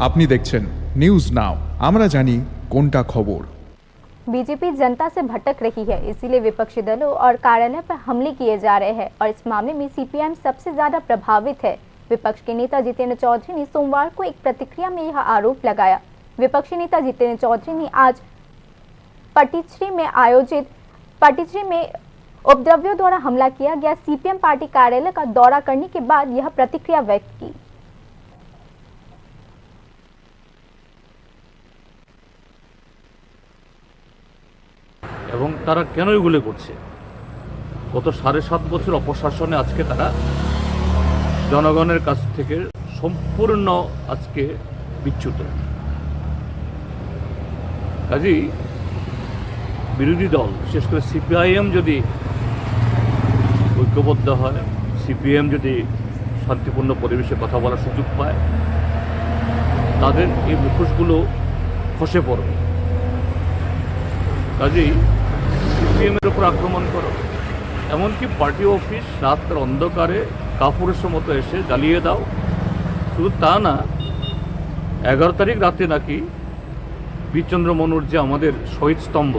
আপনি দেখছেন news now, আমরা জানি কোনটা খবর। बीजेपी जनता से भटक रही है, इसीलिए विपक्षी दलों और कार्यालय पर हमले किए जा रहे हैं और इस मामले में सीपीएम सबसे ज्यादा प्रभावित है। विपक्ष के नेता जितेंद्र चौधरी ने सोमवार को एक प्रतिक्रिया में यह आरोप लगाया। विपक्षी नेता जितेंद्र चौधरी ने आज पटिचरी में उपद्रवियों द्वारा हमला किया गया सीपीएम पार्टी कार्यालय का दौरा करने के बाद यह प्रतिक्रिया व्यक्त की। এবং তারা কেন এগুলো করছে? গত 7.5 বছর অপশাসনে আজকে তারা জনগণের কাছ থেকে সম্পূর্ণ আজকে বিচ্যুত। কাজেই বিরোধী দল বিশেষ করে সিপিআইএম যদি ঐক্যবদ্ধ হয়, সিপিএম যদি শান্তিপূর্ণ পরিবেশে কথা বলার সুযোগ পায়, তাদের এই মুখোশগুলো খসে পড়বে। কাজেই সিপিএমের উপর আক্রমণ করো, এমনকি পার্টি অফিস রাতের অন্ধকারে কাপুরুষের মতো এসে জ্বালিয়ে দাও। শুধু তা না, 11 তারিখ রাতে নাকি বীরচন্দ্র মনুর যে আমাদের শহীদ স্তম্ভ,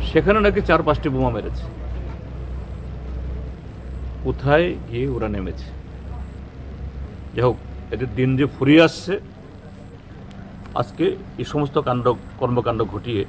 সেখানে নাকি 4-5টি বোমা মেরেছে। কোথায় গিয়ে ওরা নেমেছে? যাই হোক, এদের দিন যে ফুরিয়ে আসছে, আজকে এই সমস্ত কর্মকাণ্ড ঘটিয়ে